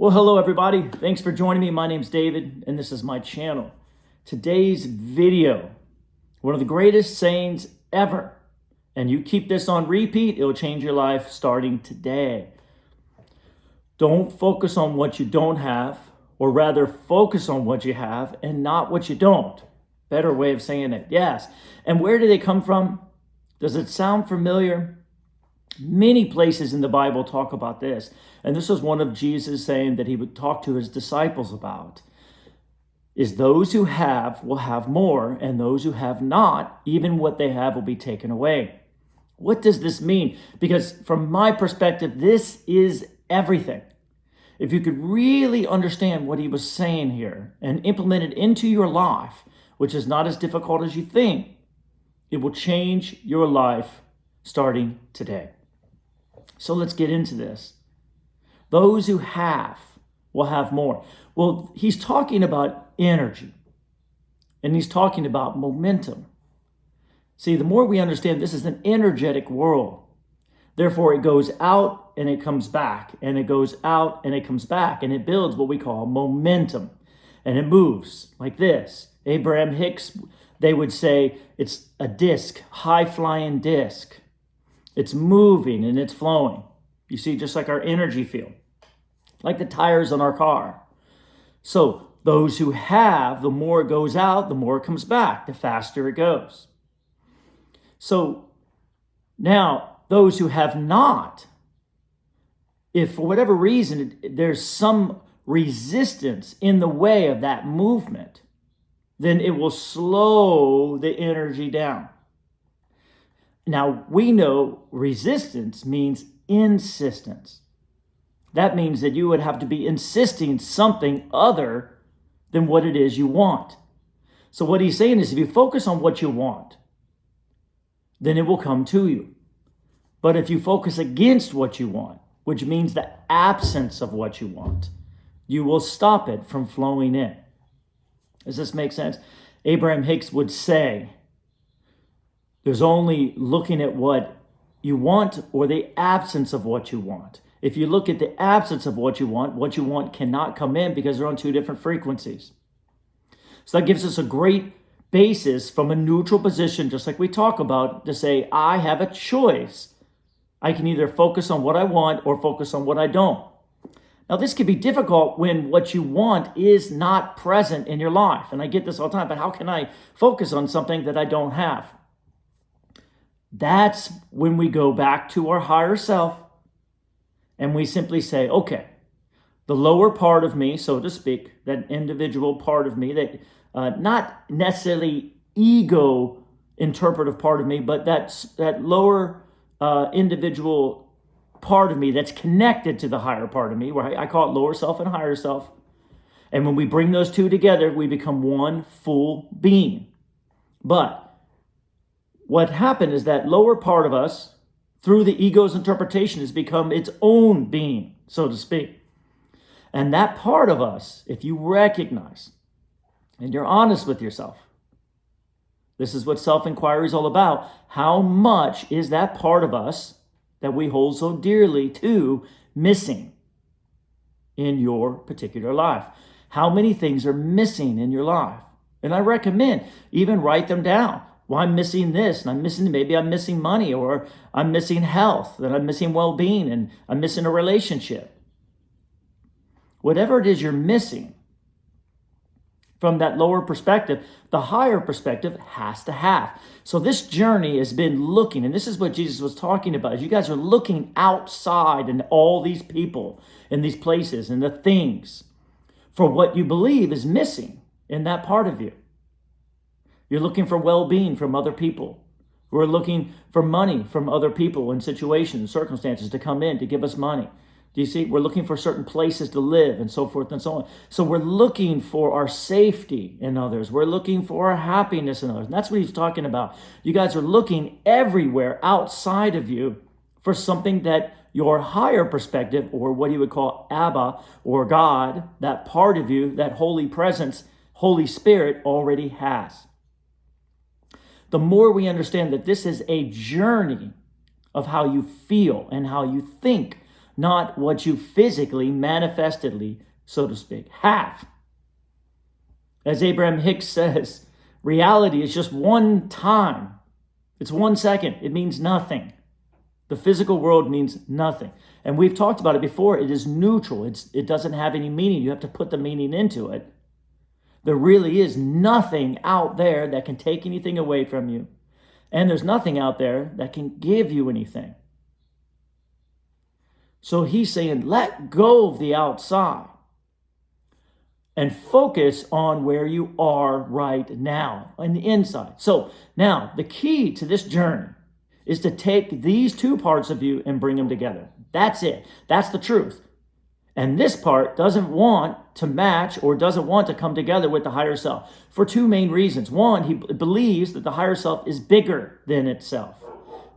Well, hello everybody. Thanks for joining me. My name's David and this is my channel. Today's video, one of the greatest sayings ever, and you keep this on repeat, it'll change your life starting today. Don't focus on what you don't have, or rather focus on what you have and not what you don't. Better way of saying it, yes. And where do they come from? Does it sound familiar? Many places in the Bible talk about this. And this was one of Jesus saying that he would talk to his disciples about. Is those who have will have more, and those who have not, even what they have will be taken away. What does this mean? Because from my perspective, this is everything. If you could really understand what he was saying here and implement it into your life, which is not as difficult as you think, it will change your life starting today. So let's get into this. Those who have will have more. Well, he's talking about energy, and he's talking about momentum. See, the more we understand this is an energetic world, therefore it goes out and it comes back, and it goes out and it comes back, and it builds what we call momentum, and it moves like this. Abraham Hicks, they would say it's a disc, high-flying disc. It's moving and it's flowing. You see, just like our energy field, like the tires on our car. So those who have, the more it goes out, the more it comes back, the faster it goes. So now those who have not, if for whatever reason there's some resistance in the way of that movement, then it will slow the energy down. Now, we know resistance means insistence. That means that you would have to be insisting something other than what it is you want. So what he's saying is if you focus on what you want, then it will come to you. But if you focus against what you want, which means the absence of what you want, you will stop it from flowing in. Does this make sense? Abraham Hicks would say, there's only looking at what you want or the absence of what you want. If you look at the absence of what you want cannot come in because they're on two different frequencies. So that gives us a great basis from a neutral position, just like we talk about, to say, I have a choice. I can either focus on what I want or focus on what I don't. Now, this can be difficult when what you want is not present in your life. And I get this all the time, but how can I focus on something that I don't have? That's when we go back to our higher self and we simply say, okay, the lower part of me, so to speak, that individual part of me, that not necessarily ego interpretive part of me, but that lower individual part of me that's connected to the higher part of me, where I call it lower self and higher self. And when we bring those two together, we become one full being. But what happened is that lower part of us, through the ego's interpretation, has become its own being, so to speak. And that part of us, if you recognize and you're honest with yourself, this is what self-inquiry is all about. How much is that part of us that we hold so dearly to missing in your particular life? How many things are missing in your life? And I recommend even write them down. Well, I'm missing this, and maybe I'm missing money, or I'm missing health, and I'm missing well-being, and I'm missing a relationship. Whatever it is you're missing from that lower perspective, the higher perspective has to have. So this journey has been looking, and this is what Jesus was talking about, is you guys are looking outside and all these people and these places and the things for what you believe is missing in that part of you. You're looking for well-being from other people. We're looking for money from other people and situations, circumstances to come in to give us money. Do you see? We're looking for certain places to live and so forth and so on. So we're looking for our safety in others. We're looking for our happiness in others. And that's what he's talking about. You guys are looking everywhere outside of you for something that your higher perspective, or what you would call Abba or God, that part of you, that holy presence, Holy Spirit already has. The more we understand that this is a journey of how you feel and how you think, not what you physically, manifestedly, so to speak, have. As Abraham Hicks says, reality is just one time. It's 1 second. It means nothing. The physical world means nothing. And we've talked about it before. It is neutral. It doesn't have any meaning. You have to put the meaning into it. There really is nothing out there that can take anything away from you. And there's nothing out there that can give you anything. So he's saying, let go of the outside and focus on where you are right now, on the inside. So now the key to this journey is to take these two parts of you and bring them together. That's it. That's the truth. And this part doesn't want to match or doesn't want to come together with the higher self for two main reasons. One, he believes that the higher self is bigger than itself.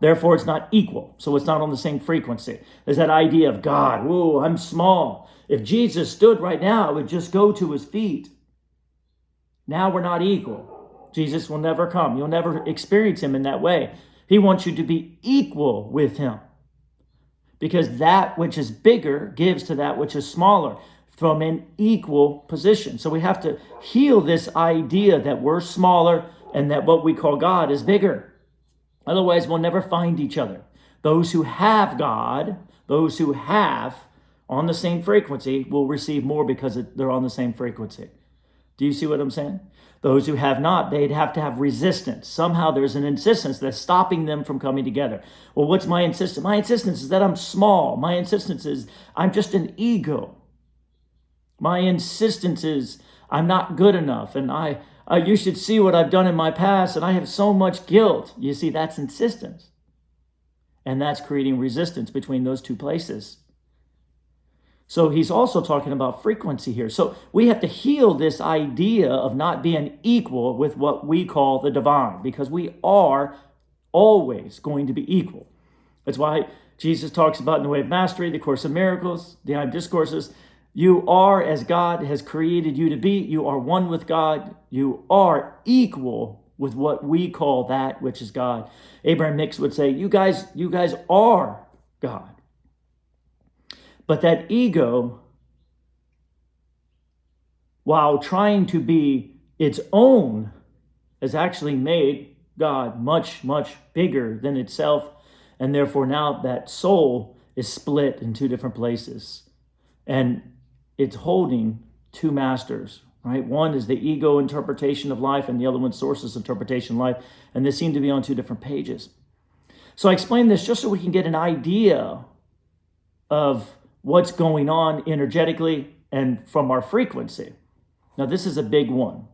Therefore, it's not equal. So it's not on the same frequency. There's that idea of God. Whoa, I'm small. If Jesus stood right now, it would just go to his feet. Now we're not equal. Jesus will never come. You'll never experience him in that way. He wants you to be equal with him. Because that which is bigger gives to that which is smaller from an equal position. So we have to heal this idea that we're smaller and that what we call God is bigger. Otherwise, we'll never find each other. Those who have God, those who have on the same frequency will receive more because they're on the same frequency. Do you see what I'm saying? Those who have not, they'd have to have resistance. Somehow there's an insistence that's stopping them from coming together. Well, what's my insistence? My insistence is that I'm small. My insistence is I'm just an ego. My insistence is I'm not good enough, and you should see what I've done in my past, and I have so much guilt. You see, that's insistence. And that's creating resistance between those two places. So he's also talking about frequency here. So we have to heal this idea of not being equal with what we call the divine, because we are always going to be equal. That's why Jesus talks about in the Way of Mastery, the Course of Miracles, the Eye of Discourses, you are as God has created you to be. You are one with God. You are equal with what we call that which is God. Abraham Hicks would say, you guys are God. But that ego, while trying to be its own, has actually made God much, much bigger than itself. And therefore now that soul is split in two different places. And it's holding two masters, right? One is the ego interpretation of life, and the other one's source's interpretation of life. And they seem to be on two different pages. So I explain this just so we can get an idea of what's going on energetically and from our frequency. Now, this is a big one.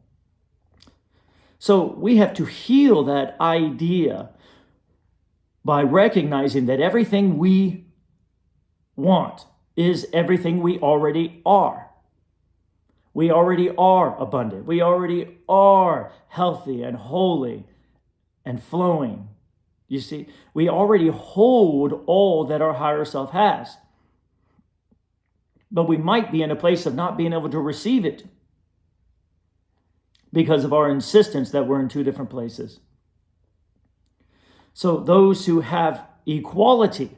So we have to heal that idea by recognizing that everything we want is everything we already are. We already are abundant. We already are healthy and holy and flowing. You see, we already hold all that our higher self has. But we might be in a place of not being able to receive it because of our insistence that we're in two different places. So those who have equality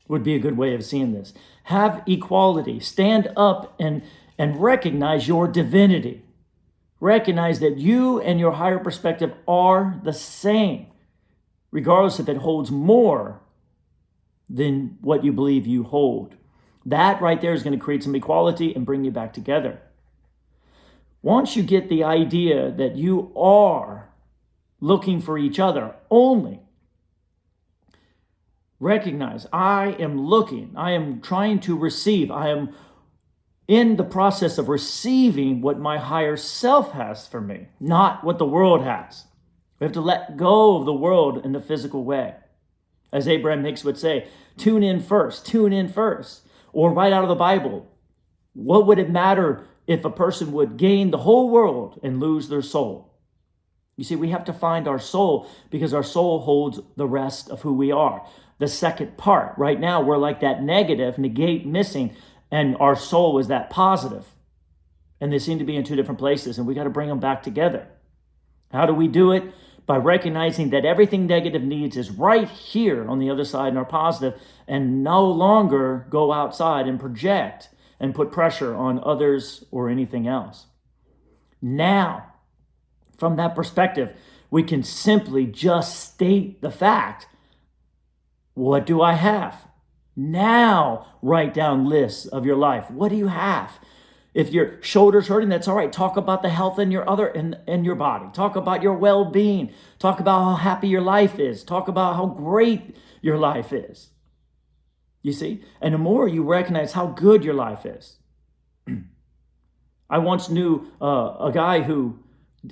would be a good way of seeing this. Have equality. Stand up and recognize your divinity. Recognize that you and your higher perspective are the same, regardless if it holds more than what you believe you hold. That right there is going to create some equality and bring you back together. Once you get the idea that you are looking for each other only, recognize, I am looking, I am trying to receive, I am in the process of receiving what my higher self has for me, not what the world has. We have to let go of the world in the physical way. As Abraham Hicks would say, tune in first. Or right out of the Bible, what would it matter if a person would gain the whole world and lose their soul? You see, we have to find our soul because our soul holds the rest of who we are. The second part. Right now, we're like that negative, negate, missing, and our soul is that positive. And they seem to be in two different places, and we got to bring them back together. How do we do it? by recognizing that everything negative needs is right here on the other side in our positive, and no longer go outside and project and put pressure on others or anything else. Now, from that perspective, we can simply just state the fact. What do I have? Now, write down lists of your life. What do you have? If your shoulder's hurting, that's all right. Talk about the health in your body. Talk about your well-being. Talk about how happy your life is. Talk about how great your life is. You see? And the more you recognize how good your life is. I once knew a guy who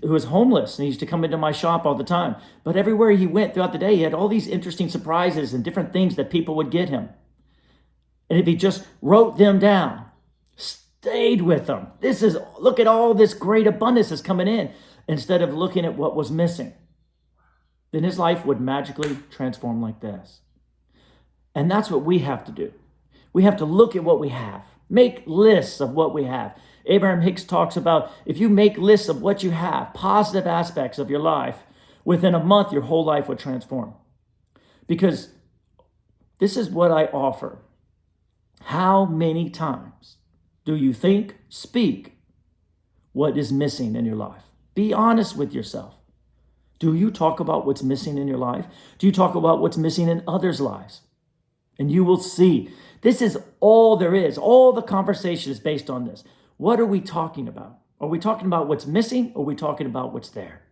was homeless, and he used to come into my shop all the time. But everywhere he went throughout the day, he had all these interesting surprises and different things that people would get him. And if he just wrote them down, stayed with them, look at all this great abundance that's coming in, instead of looking at what was missing, then his life would magically transform like this. And that's what we have to do. We have to look at what we have. Make lists of what we have. Abraham Hicks talks about if you make lists of what you have, positive aspects of your life, within a month, your whole life would transform. Because this is what I offer. How many times do you think, speak what is missing in your life? Be honest with yourself. Do you talk about what's missing in your life? Do you talk about what's missing in others' lives? And you will see, this is all there is. All the conversation is based on this. What are we talking about? Are we talking about what's missing, or are we talking about what's there?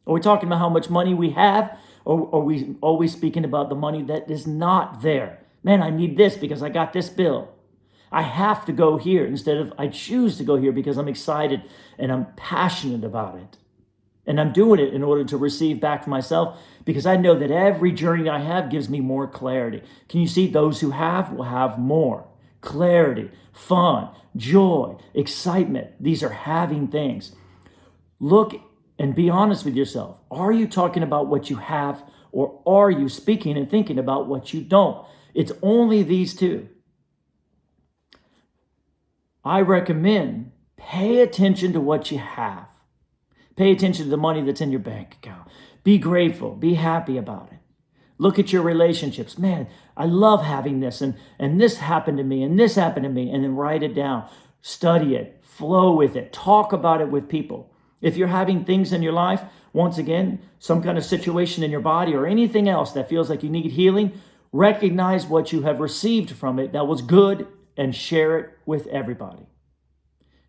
Are we talking about how much money we have, or are we always speaking about the money that is not there? Man, I need this because I got this bill. I have to go here instead of I choose to go here because I'm excited and I'm passionate about it. And I'm doing it in order to receive back from myself, because I know that every journey I have gives me more clarity. Can you see? Those who have will have more clarity, fun, joy, excitement. These are having things. Look and be honest with yourself. Are you talking about what you have, or are you speaking and thinking about what you don't? It's only these two. I recommend pay attention to what you have. Pay attention to the money that's in your bank account. Be grateful. Be happy about it. Look at your relationships. Man, I love having this, and this happened to me, and this happened to me, and then write it down. Study it. Flow with it. Talk about it with people. If you're having things in your life, once again, some kind of situation in your body or anything else that feels like you need healing, recognize what you have received from it that was good and share it with everybody.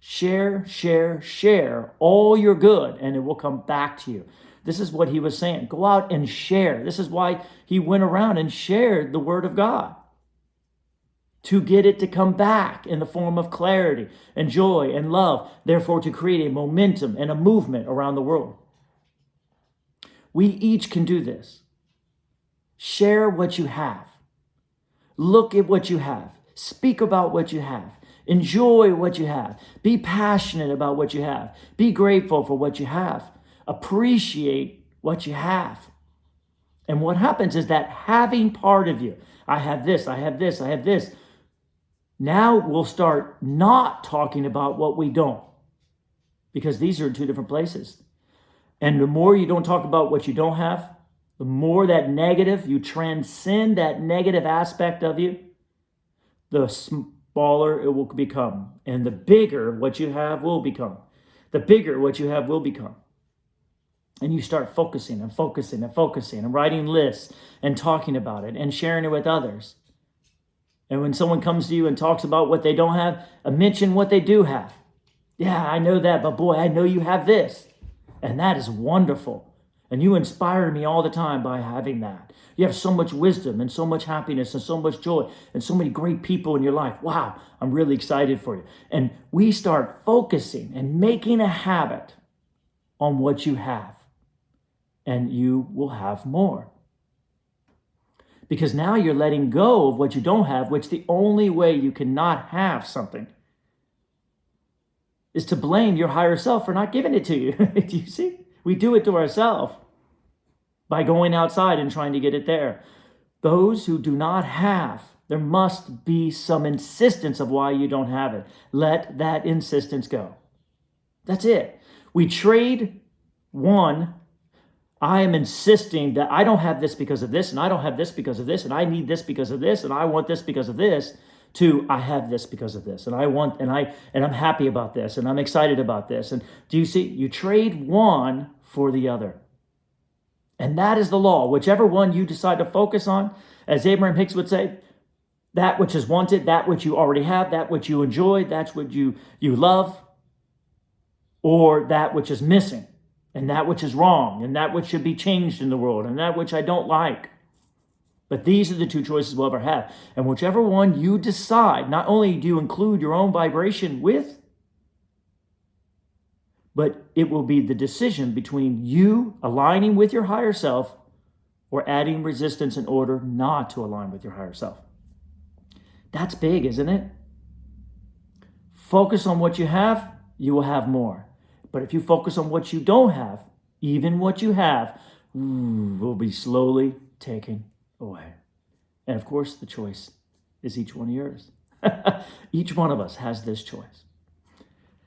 Share, share, share all your good, and it will come back to you. This is what he was saying. Go out and share. This is why he went around and shared the word of God, to get it to come back in the form of clarity and joy and love, therefore to create a momentum and a movement around the world. We each can do this. Share what you have. Look at what you have. Speak about what you have. Enjoy what you have. Be passionate about what you have. Be grateful for what you have. Appreciate what you have. And what happens is that having part of you, I have this, I have this, I have this. Now we'll start not talking about what we don't, because these are in two different places. And the more you don't talk about what you don't have, the more that negative, you transcend that negative aspect of you, the smaller it will become. And the bigger what you have will become. The bigger what you have will become. And you start focusing and focusing and focusing and writing lists and talking about it and sharing it with others. And when someone comes to you and talks about what they don't have, mention what they do have. Yeah, I know that, but boy, I know you have this. And that is wonderful. And you inspire me all the time by having that. You have so much wisdom and so much happiness and so much joy and so many great people in your life. Wow, I'm really excited for you. And we start focusing and making a habit on what you have. And you will have more. Because now you're letting go of what you don't have, which the only way you cannot have something is to blame your higher self for not giving it to you. Do you see? We do it to ourselves by going outside and trying to get it there. Those who do not have, there must be some insistence of why you don't have it. Let that insistence go. That's it. We trade one I am insisting that I don't have this because of this, and I don't have this because of this, and I need this because of this, and I want this because of this, to I have this because of this, and I want, and I'm happy about this, and I'm excited about this. And do you see? You trade one for the other. And that is the law. Whichever one you decide to focus on, as Abraham Hicks would say, that which is wanted, that which you already have, that which you enjoy, that's what you love, or that which is missing, and that which is wrong, and that which should be changed in the world, and that which I don't like. But these are the two choices we'll ever have. And whichever one you decide, not only do you include your own vibration with, but it will be the decision between you aligning with your higher self or adding resistance in order not to align with your higher self. That's big, isn't it? Focus on what you have, you will have more. But if you focus on what you don't have, even what you have will be slowly taken away. And of course, the choice is each one of yours. Each one of us has this choice.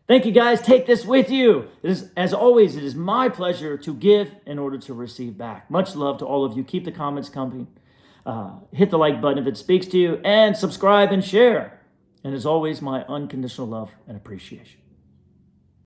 Thank you, guys. Take this with you. As always, it is my pleasure to give in order to receive back. Much love to all of you. Keep the comments coming. Hit the like button if it speaks to you, and subscribe and share. And as always, my unconditional love and appreciation.